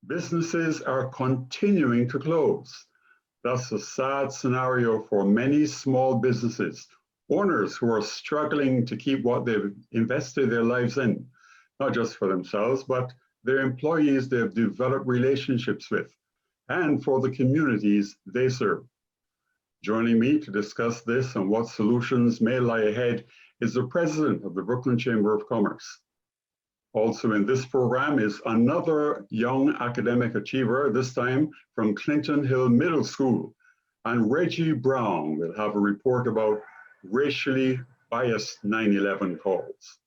Businesses are continuing to close. That's a sad scenario for many small businesses, owners who are struggling to keep what they've invested their lives in, not just for themselves, but their employees they've developed relationships with, and for the communities they serve. Joining me to discuss this and what solutions may lie ahead is the president of the Brookyn Chamber of Commerce. Also in this program is another young academic achiever, this time from Clinton Hill Middle School. And Reggie Brown will have a report about racially biased 9/11 calls.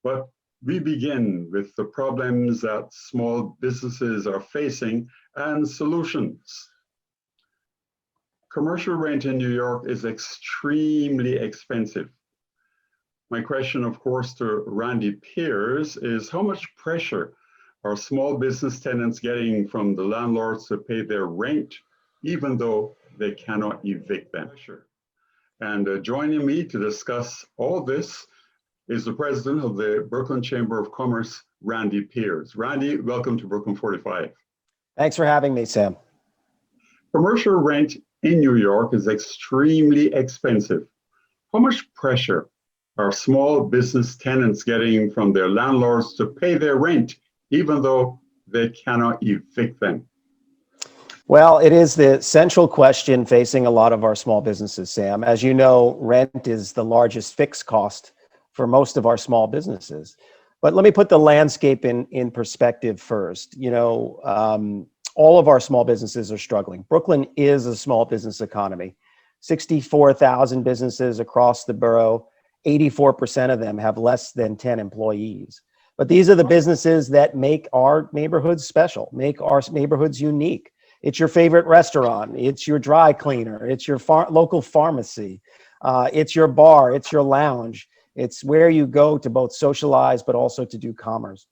But we begin with the problems that small businesses are facing and solutions. Commercial rent in New York is extremely expensive. My question, of course, to Randy Pierce is how much pressure are small business tenants getting from the landlords to pay their rent, even though they cannot evict them? And joining me to discuss all this is the president of the Brookyn Chamber of Commerce, Randy Pierce. Randy, welcome to Brookyn 45. Thanks for having me, Sam. Commercial rent in New York is extremely expensive. How much pressure are small business tenants getting from their landlords to pay their rent, even though they cannot evict them? Well, it is the central question facing a lot of our small businesses, Sam. As you know, rent is the largest fixed cost for most of our small businesses. But let me put the landscape in perspective first. All of our small businesses are struggling. Brooklyn is a small business economy. 64,000 businesses across the borough. 84% of them have less than 10 employees. But these are the businesses that make our neighborhoods special, make our neighborhoods unique. It's your favorite restaurant. It's your dry cleaner. It's your local pharmacy. It's your bar. It's your lounge. It's where you go to both socialize, but also to do commerce.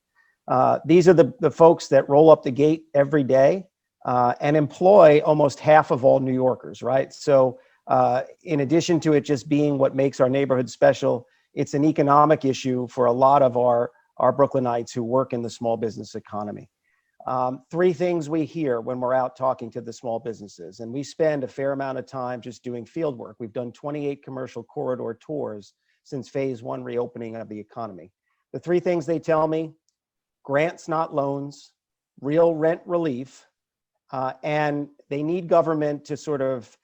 These are the folks that roll up the gate every day and employ almost half of all New Yorkers, right? So in addition to it just being what makes our neighborhood special, it's an economic issue for a lot of our Brooklynites who work in the small business economy. Three things we hear when we're out talking to the small businesses, and we spend a fair amount of time just doing field work. We've done 28 commercial corridor tours since phase one reopening of the economy. The three things they tell me: grants, not loans, real rent relief, and they need government to sort of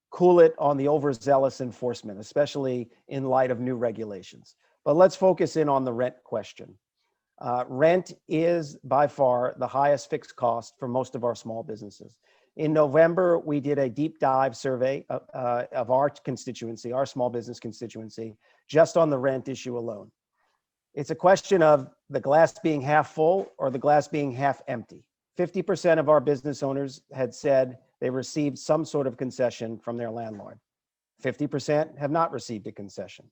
cool it on the overzealous enforcement, especially in light of new regulations. But let's focus in on the rent question. Rent is by far the highest fixed cost for most of our small businesses. In November, we did a deep dive survey of our constituency, our small business constituency, just on the rent issue alone. It's a question of the glass being half full or the glass being half empty. 50% of our business owners had said they received some sort of concession from their landlord. 50% have not received a concession.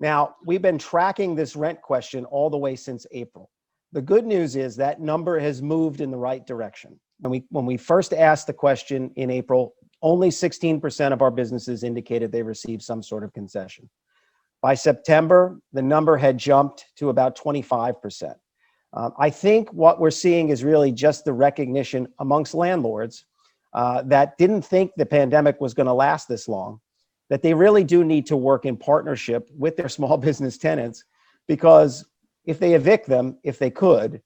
Now, we've been tracking this rent question all the way since April. The good news is that number has moved in the right direction. When we first asked the question in April, only 16% of our businesses indicated they received some sort of concession. By September, the number had jumped to about 25%. I think what we're seeing is really just the recognition amongst landlords that didn't think the pandemic was going to last this long, that they really do need to work in partnership with their small business tenants, because if they evict them, if they could,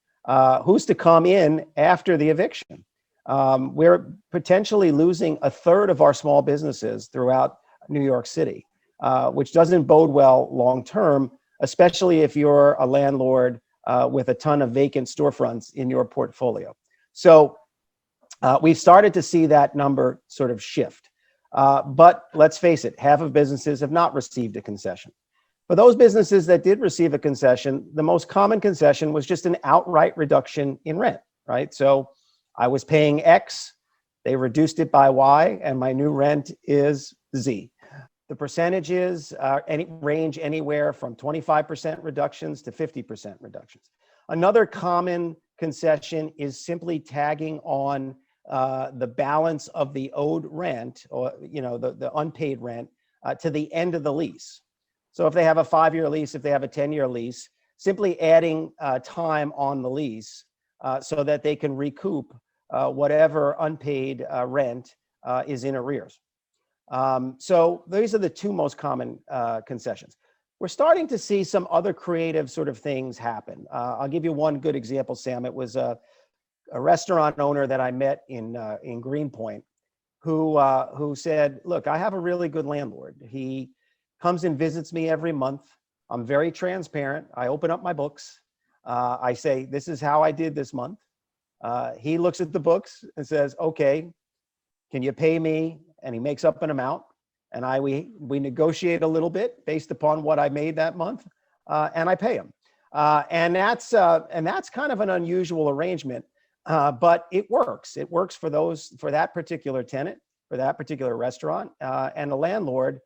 who's to come in after the eviction? We're potentially losing a third of our small businesses throughout New York City, which doesn't bode well long-term, especially if you're a landlord with a ton of vacant storefronts in your portfolio. So we've started to see that number sort of shift. But let's face it, half of businesses have not received a concession. For those businesses that did receive a concession, the most common concession was just an outright reduction in rent, right? So I was paying X, they reduced it by Y, and my new rent is Z. The percentages range anywhere from 25% reductions to 50% reductions. Another common concession is simply tagging on the balance of the owed rent, or the unpaid rent, to the end of the lease. So if they have a 5-year lease, if they have a 10-year lease, simply adding time on the lease so that they can recoup whatever unpaid rent is in arrears. So these are the two most common concessions. We're starting to see some other creative sort of things happen. I'll give you one good example, Sam. It was a restaurant owner that I met in Greenpoint who said, look, I have a really good landlord. He comes and visits me every month. I'm very transparent. I open up my books. I say, this is how I did this month. He looks at the books and says, okay, can you pay me? And he makes up an amount. And we negotiate a little bit based upon what I made that month, and I pay him. And that's kind of an unusual arrangement, but it works. It works for that particular tenant, for that particular restaurant, and the landlord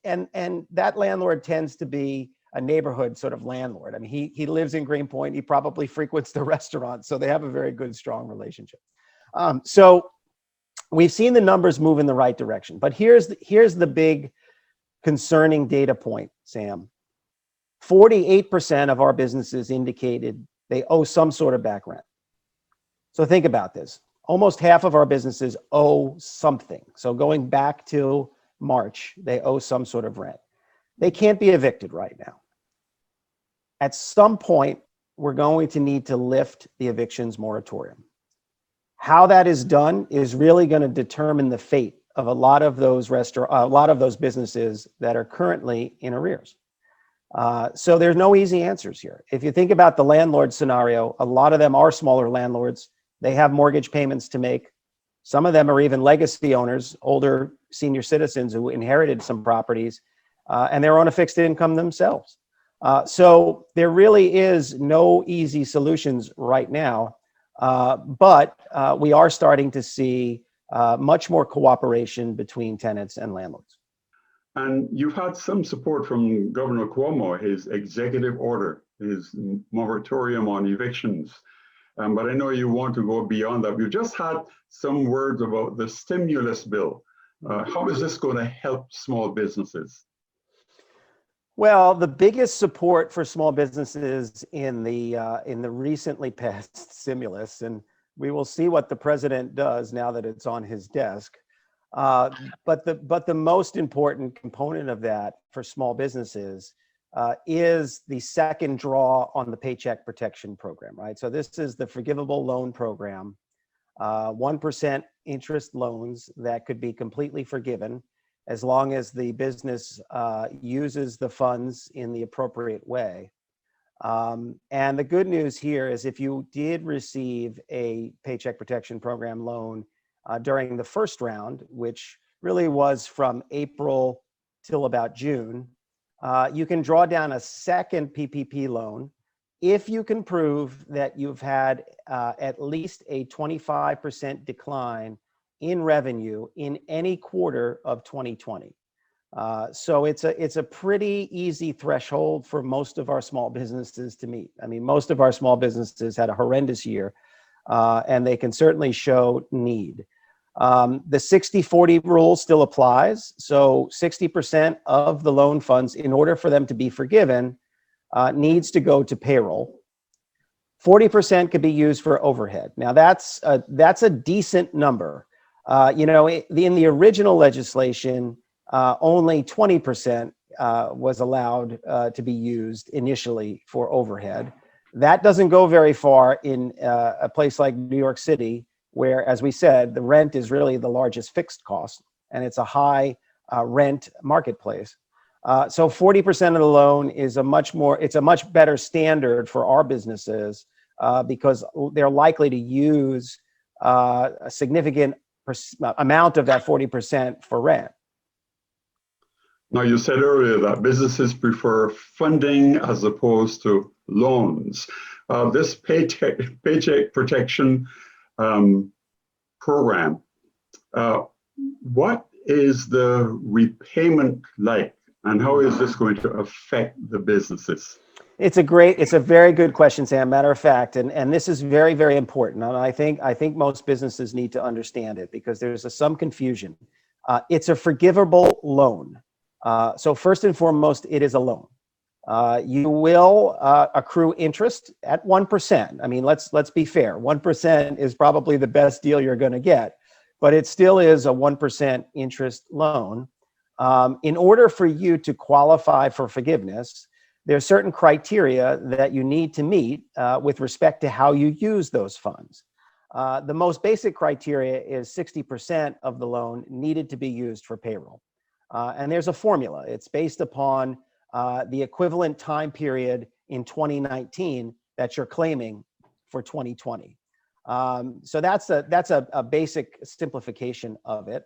and that landlord tends to be a neighborhood sort of landlord. I mean, he lives in Greenpoint. He probably frequents the restaurant, so they have a very good, strong relationship. So we've seen the numbers move in the right direction, but here's the big concerning data point, Sam. 48% of our businesses indicated they owe some sort of back rent. So think about this. Almost half of our businesses owe something. So going back to March, they owe some sort of rent. They can't be evicted right now. At some point, we're going to need to lift the evictions moratorium. How that is done is really going to determine the fate of a lot of those businesses that are currently in arrears. So there's no easy answers here. If you think about the landlord scenario, a lot of them are smaller landlords. They have mortgage payments to make. Some of them are even legacy owners, older senior citizens who inherited some properties, and they're on a fixed income themselves. So there really is no easy solutions right now. But we are starting to see much more cooperation between tenants and landlords. And you've had some support from Governor Cuomo, his executive order, his moratorium on evictions. But I know you want to go beyond that. We've just had some words about the stimulus bill. How is this going to help small businesses? Well, the biggest support for small businesses in the recently passed stimulus, and we will see what the president does now that it's on his desk. But the most important component of that for small businesses is the second draw on the Paycheck Protection Program, right? So this is the forgivable loan program, 1% interest loans that could be completely forgiven as long as the business uses the funds in the appropriate way. And the good news here is if you did receive a Paycheck Protection Program loan during the first round, which really was from April till about June, you can draw down a second PPP loan if you can prove that you've had at least a 25% decline in revenue in any quarter of 2020. So it's a pretty easy threshold for most of our small businesses to meet. I mean, most of our small businesses had a horrendous year, and they can certainly show need. The 60-40 rule still applies. So 60% of the loan funds, in order for them to be forgiven, needs to go to payroll. 40% could be used for overhead. Now that's a decent number. In the original legislation, only 20% was allowed to be used initially for overhead. That doesn't go very far in a place like New York City, where, as we said, the rent is really the largest fixed cost, and it's a high rent marketplace. So 40% of the loan is it's a much better standard for our businesses because they're likely to use a significant amount of that 40% for rent. Now, you said earlier that businesses prefer funding as opposed to loans. This paycheck protection program, what is the repayment like, and how is this going to affect the businesses? It's a very good question, Sam. Matter of fact, and this is very, very important. And I think most businesses need to understand it because there's some confusion. It's a forgivable loan. So first and foremost, it is a loan. You will accrue interest at 1%. I mean, let's be fair. 1% is probably the best deal you're going to get, but it still is a 1% interest loan. In order for you to qualify for forgiveness, there's certain criteria that you need to meet with respect to how you use those funds. The most basic criteria is 60% of the loan needed to be used for payroll. And there's a formula. It's based upon the equivalent time period in 2019 that you're claiming for 2020. So that's a basic simplification of it.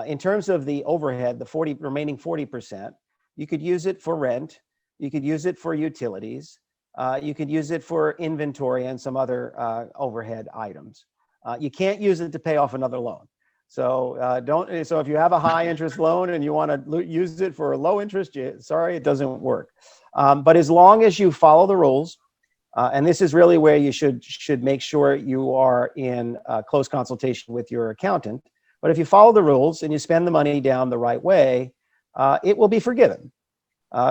In terms of the overhead, the remaining 40%, you could use it for rent, you could use it for utilities, you could use it for inventory and some other overhead items. You can't use it to pay off another loan. So So if you have a high interest loan and you want to use it for a low interest, sorry, it doesn't work. But as long as you follow the rules, and this is really where you should make sure you are in close consultation with your accountant. But if you follow the rules and you spend the money down the right way, it will be forgiven.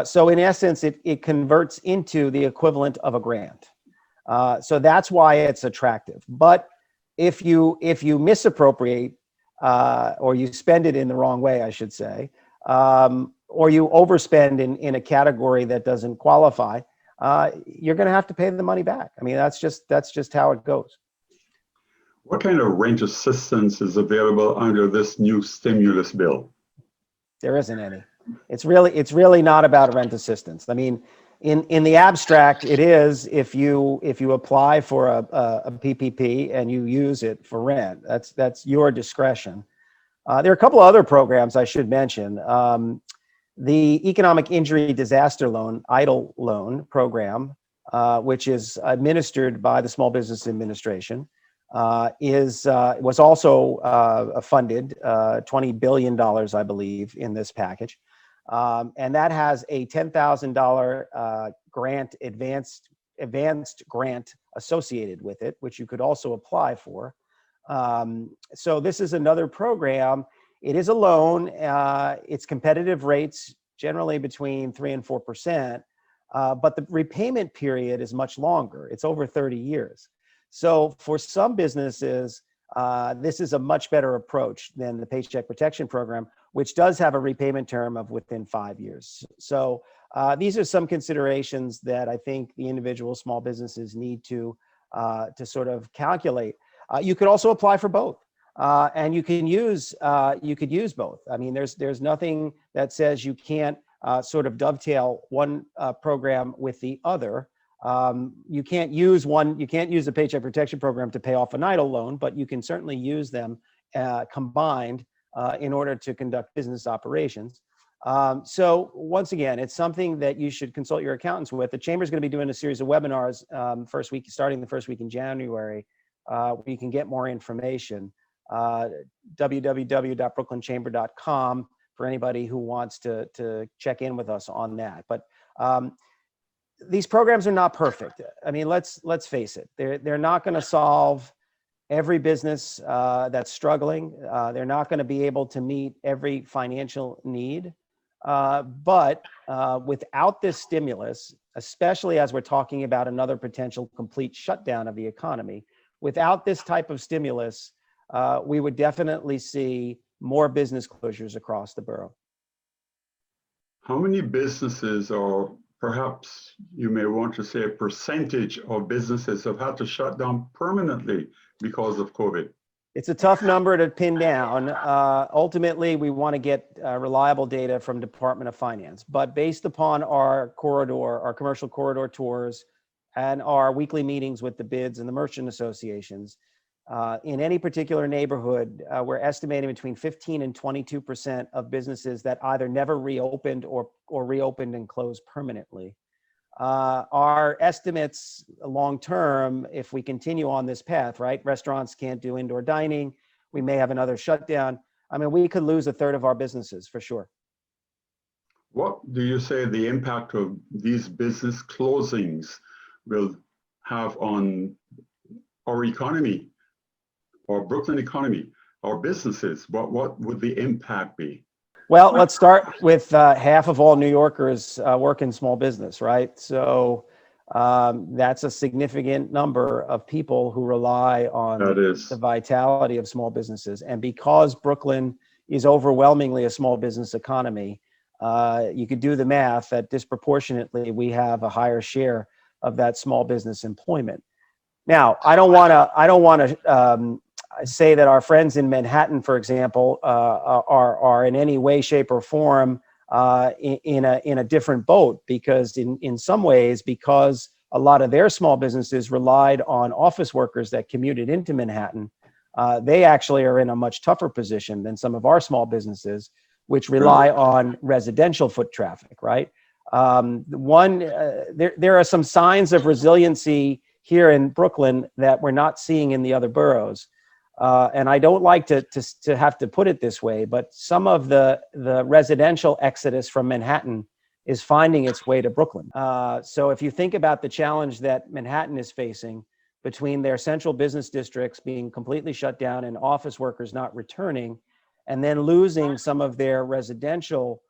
So in essence, it converts into the equivalent of a grant. So that's why it's attractive. But if you misappropriate, or you spend it in the wrong way, I should say, or you overspend in a category that doesn't qualify, you're going to have to pay the money back. I mean, that's just how it goes. What kind of rent assistance is available under this new stimulus bill? There isn't any. It's really not about rent assistance. I mean, in the abstract, it is if you apply for a PPP and you use it for rent. That's your discretion. There are a couple of other programs I should mention. The Economic Injury Disaster Loan, EIDL loan program, which is administered by the Small Business Administration, was also funded $20 billion, I believe, in this package. And that has a $10,000 grant, advanced grant associated with it, which you could also apply for. So this is another program. It is a loan. It's competitive rates, generally between 3% and 4%, but the repayment period is much longer. It's over 30 years. So for some businesses, this is a much better approach than the Paycheck Protection Program, which does have a repayment term of within 5 years. So these are some considerations that I think the individual small businesses need to sort of calculate. You could also apply for both, and you could use both. I mean, there's nothing that says you can't sort of dovetail one program with the other. You can't use the Paycheck Protection Program to pay off an EIDL loan, but you can certainly use them combined in order to conduct business operations. So once again, it's something that you should consult your accountants with. The Chamber is going to be doing a series of webinars starting the first week in January, where you can get more information. www.brookynchamber.com for anybody who wants to check in with us on that. But these programs are not perfect. I mean, let's face it. They're not going to solve every business that's struggling. They're not going to be able to meet every financial need. But without this stimulus, especially as we're talking about another potential complete shutdown of the economy, without this type of stimulus, we would definitely see more business closures across the borough. How many businesses, or perhaps you may want to say a percentage of businesses, have had to shut down permanently because of COVID? It's a tough number to pin down. Ultimately, we want to get reliable data from Department of Finance. But based upon our commercial corridor tours, and our weekly meetings with the bids and the merchant associations, in any particular neighborhood, we're estimating between 15 and 22% of businesses that either never reopened or reopened and closed permanently. Our estimates long term, if we continue on this path, right? Restaurants can't do indoor dining. We may have another shutdown. I mean, we could lose a third of our businesses for sure. What do you say the impact of these business closings will have on our economy, or Brooklyn economy, our businesses? What would the impact be? Well, let's start with half of all New Yorkers work in small business, right? So that's a significant number of people who rely on That the is. vitality of small businesses. And because Brooklyn is overwhelmingly a small business economy, you could do the math that disproportionately we have a higher share of that small business employment. Now, I don't want to say that our friends in Manhattan, for example, are in any way, shape, or form in a different boat, because in some ways, because a lot of their small businesses relied on office workers that commuted into Manhattan, they actually are in a much tougher position than some of our small businesses, which rely on residential foot traffic, right? There are some signs of resiliency here in Brooklyn that we're not seeing in the other boroughs. And I don't like to have to put it this way, but some of the residential exodus from Manhattan is finding its way to Brooklyn. So if you think about the challenge that Manhattan is facing between their central business districts being completely shut down and office workers not returning, and then losing some of their residential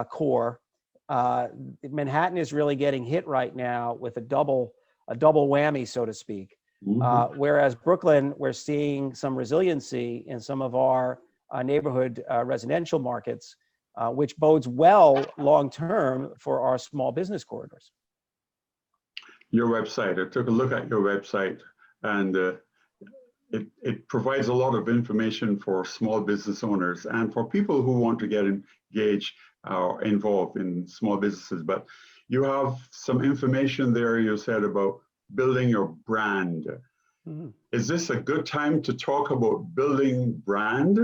core, Manhattan is really getting hit right now with a double whammy, so to speak. Whereas Brooklyn, we're seeing some resiliency in some of our neighborhood residential markets, which bodes well long-term for our small business corridors. Your website, I took a look at your website, and it provides a lot of information for small business owners and for people who want to get engaged or involved in small businesses. But you have some information there, you said, about building your brand. Is this a good time to talk about building brand?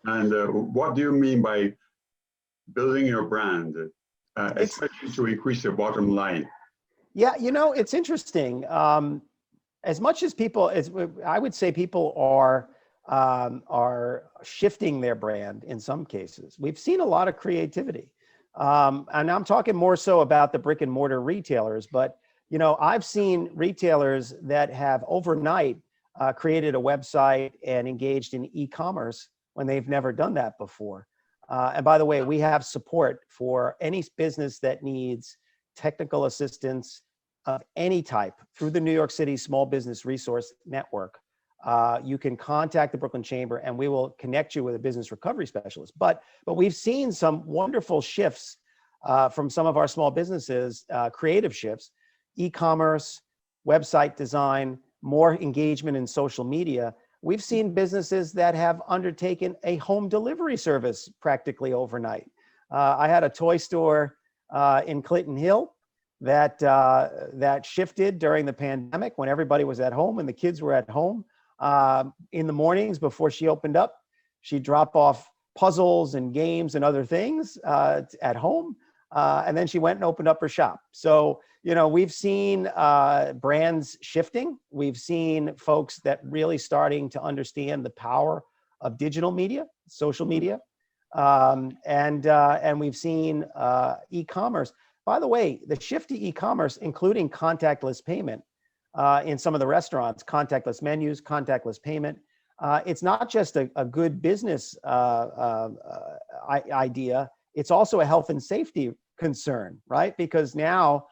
And what do you mean by building your brand, especially to increase your bottom line? Yeah, it's interesting. As much as I would say people are shifting their brand in some cases. We've seen a lot of creativity. And I'm talking more so about the brick and mortar retailers, but I've seen retailers that have overnight created a website and engaged in e-commerce when they've never done that before. And by the way, we have support for any business that needs technical assistance of any type through the New York City Small Business Resource Network. You can contact the Brookyn Chamber and we will connect you with a business recovery specialist. But we've seen some wonderful shifts from some of our small businesses, creative shifts, e-commerce, website design, more engagement in social media. We've seen businesses that have undertaken a home delivery service practically overnight. I had a toy store in Clinton Hill that shifted during the pandemic when everybody was at home and the kids were at home. In the mornings before she opened up, she'd drop off puzzles and games and other things at home. And then she went and opened up her shop. So, we've seen brands shifting. We've seen folks that really starting to understand the power of digital media, social media. And we've seen e-commerce. By the way, the shift to e-commerce, including contactless payment in some of the restaurants, contactless menus, contactless payment. It's not just a good business idea. It's also a health and safety concern, right? Because now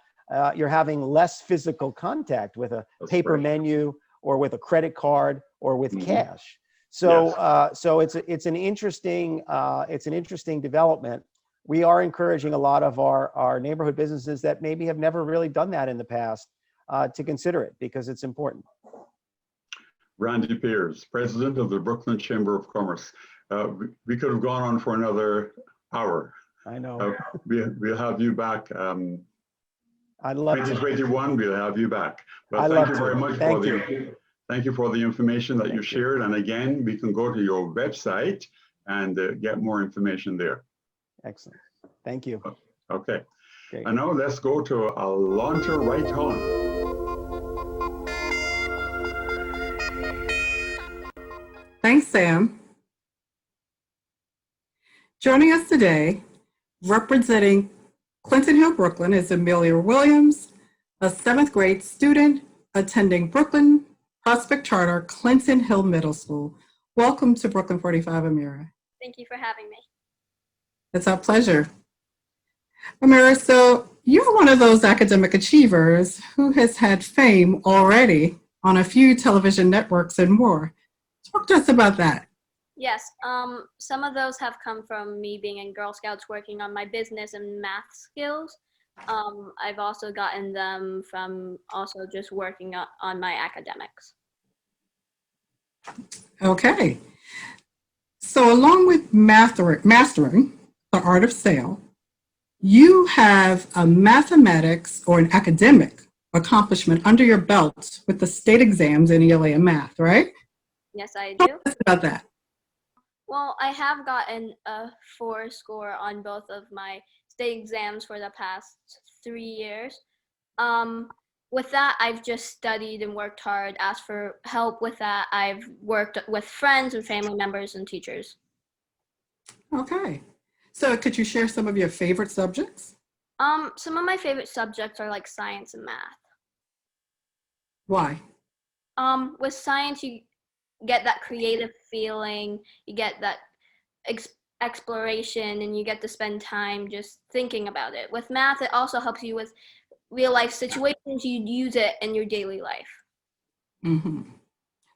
you're having less physical contact with a paper menu or with a credit card or with cash. So, so it's an interesting development. We are encouraging a lot of our neighborhood businesses that maybe have never really done that in the past to consider it because it's important. Randy Pierce, president of the Brookyn Chamber of Commerce. We could have gone on for another hour. I know. We'll have you back. I'd love 2021, we'll have you back. But thank you very much thank you for the information that you shared. And again, we can go to your website and get more information there. Excellent. Thank you. Okay. Great. And now let's go to Alonta Right On. Thanks, Sam. Joining us today, representing Clinton Hill, Brooklyn, is Amelia Williams, a 7th grade student attending Brooklyn Prospect Charter Clinton Hill Middle School. Welcome to Brooklyn 45, Amira. Thank you for having me. It's our pleasure. Amira, so you're one of those academic achievers who has had fame already on a few television networks and more. Talk to us about that. Yes, some of those have come from me being in Girl Scouts working on my business and math skills. I've also gotten them from also just working on my academics. Okay. So along with mastering the art of sale, you have a mathematics or an academic accomplishment under your belt with the state exams in ELA and math, right? Yes, I Talk do. to us about that. Well, I have gotten a 4 score on both of my state exams for the past 3 years. With that, I've just studied and worked hard. As for help with that, I've worked with friends and family members and teachers. Okay. So could you share some of your favorite subjects? Some of my favorite subjects are like science and math. Why? With science, you get that creative feeling, you get that exploration, and you get to spend time just thinking about it. With math, it also helps you with real life situations. You use it in your daily life. Mm-hmm.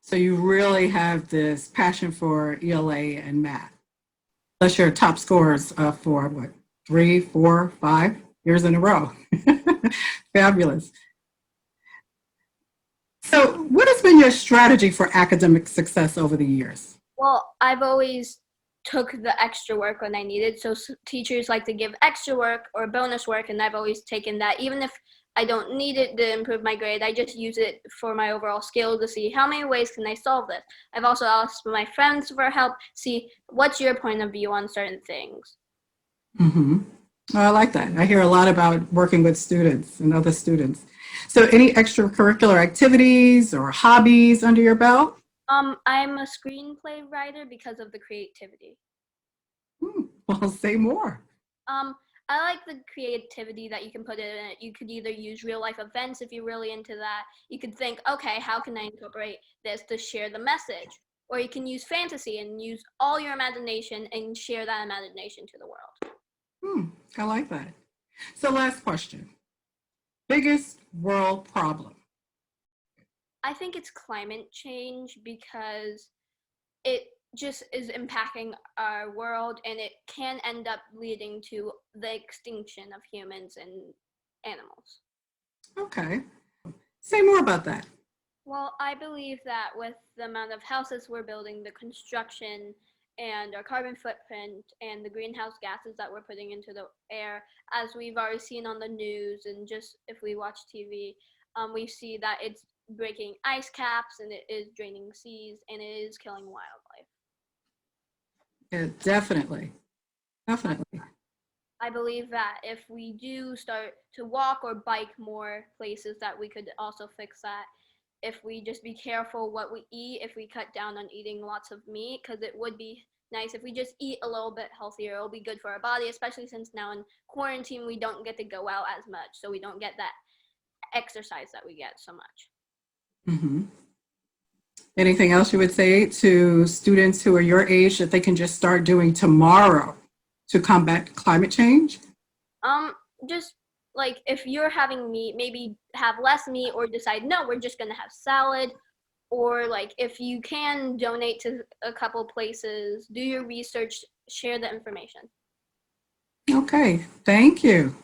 So you really have this passion for ELA and math. Plus your top scores for what, 3, 4, 5 years in a row. Fabulous. So what has been your strategy for academic success over the years? Well, I've always took the extra work when I needed. So teachers like to give extra work or bonus work, and I've always taken that. Even if I don't need it to improve my grade, I just use it for my overall skill to see how many ways can I solve this. I've also asked my friends for help, see what's your point of view on certain things. Mm-hmm. Oh, I like that. I hear a lot about working with students and other students. So any extracurricular activities or hobbies under your belt? I'm a screenplay writer because of the creativity. Well, say more. I like the creativity that you can put in it. You could either use real life events if you're really into that. You could think, okay, how can I incorporate this to share the message? Or you can use fantasy and use all your imagination and share that imagination to the world. I like that. So last question. Biggest world problem? I think it's climate change because it just is impacting our world, and it can end up leading to the extinction of humans and animals. Okay. Say more about that. Well, I believe that with the amount of houses we're building, the construction, and our carbon footprint, and the greenhouse gases that we're putting into the air, as we've already seen on the news, and just if we watch TV, we see that it's breaking ice caps, and it is draining seas, and it is killing wildlife. Yeah, definitely. Definitely. I believe that if we do start to walk or bike more places, that we could also fix that. If we just be careful what we eat, if we cut down on eating lots of meat, because it would be nice if we just eat a little bit healthier. It'll be good for our body, especially since now in quarantine we don't get to go out as much, so we don't get that exercise that we get so much. Mm-hmm. Anything else you would say to students who are your age that they can just start doing tomorrow to combat climate change? Just like if you're having meat, maybe have less meat, or decide, no, we're just gonna have salad. Or like if you can donate to a couple places, do your research, share the information. Okay, thank you.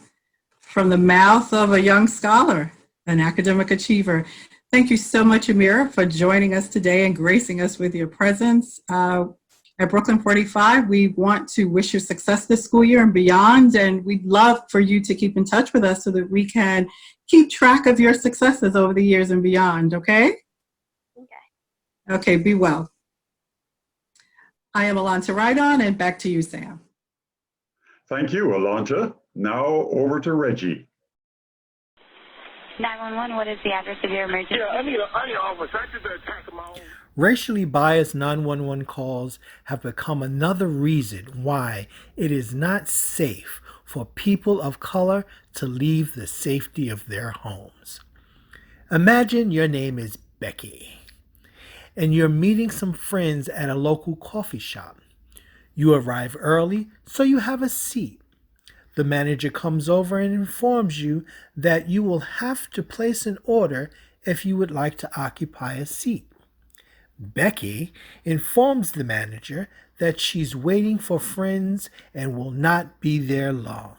From the mouth of a young scholar, an academic achiever. Thank you so much, Amira, for joining us today and gracing us with your presence. At Brooklyn 45, we want to wish you success this school year and beyond, and we'd love for you to keep in touch with us so that we can keep track of your successes over the years and beyond, okay? Okay. Okay, be well. I am Alonta Rydon, and back to you, Sam. Thank you, Alonta. Now over to Reggie. 911, what is the address of your emergency? Yeah, I need an officer. I just attack my own. Racially biased 911 calls have become another reason why it is not safe for people of color to leave the safety of their homes. Imagine your name is Becky, and you're meeting some friends at a local coffee shop. You arrive early, so you have a seat. The manager comes over and informs you that you will have to place an order if you would like to occupy a seat. Becky informs the manager that she's waiting for friends and will not be there long.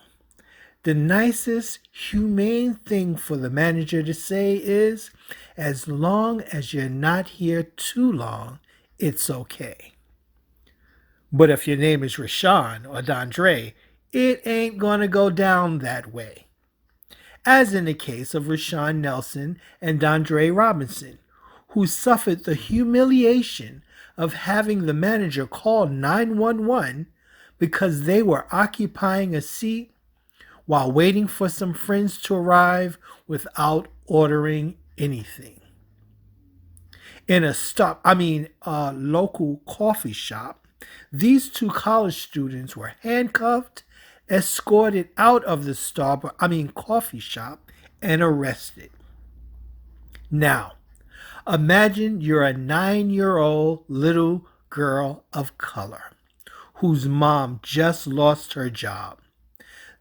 The nicest, humane thing for the manager to say is, as long as you're not here too long, it's okay. But if your name is Rashawn or Dondre, it ain't gonna go down that way. As in the case of Rashawn Nelson and Dondre Robinson, who suffered the humiliation of having the manager call 911 because they were occupying a seat while waiting for some friends to arrive without ordering anything. In a local coffee shop, these two college students were handcuffed, escorted out of the coffee shop, and arrested. Now, imagine you're a 9-year-old little girl of color whose mom just lost her job.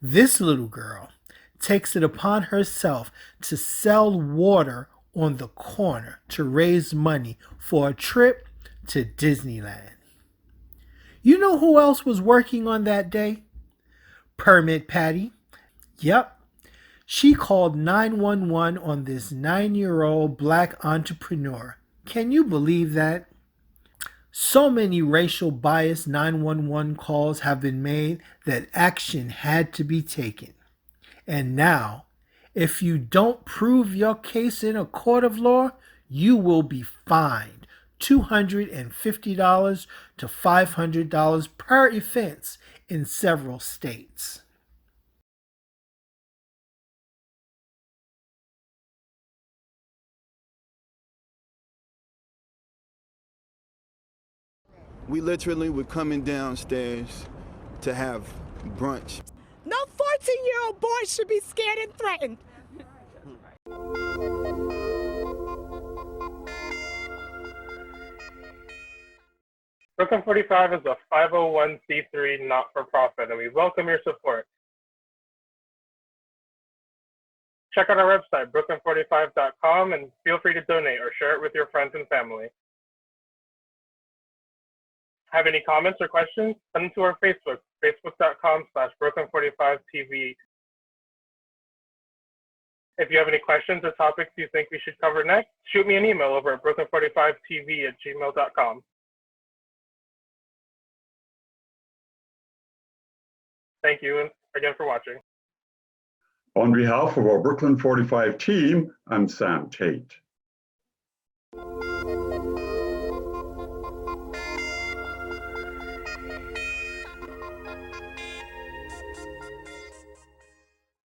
This little girl takes it upon herself to sell water on the corner to raise money for a trip to Disneyland. You know who else was working on that day? Permit Patty. Yep. She called 911 on this 9-year-old black entrepreneur. Can you believe that? So many racial bias 911 calls have been made that action had to be taken. And now, if you don't prove your case in a court of law, you will be fined $250 to $500 per offense in several states. We literally were coming downstairs to have brunch. No 14-year-old boy should be scared and threatened. Brookyn 45 is a 501c3 not-for-profit, and we welcome your support. Check out our website, brookyn45.com, and feel free to donate or share it with your friends and family. Have any comments or questions? Send them to our Facebook, facebook.com/brookyn45tv. If you have any questions or topics you think we should cover next, shoot me an email over at brookyn45tv@gmail.com. Thank you again for watching. On behalf of our Brooklyn 45 team, I'm Sam Tate.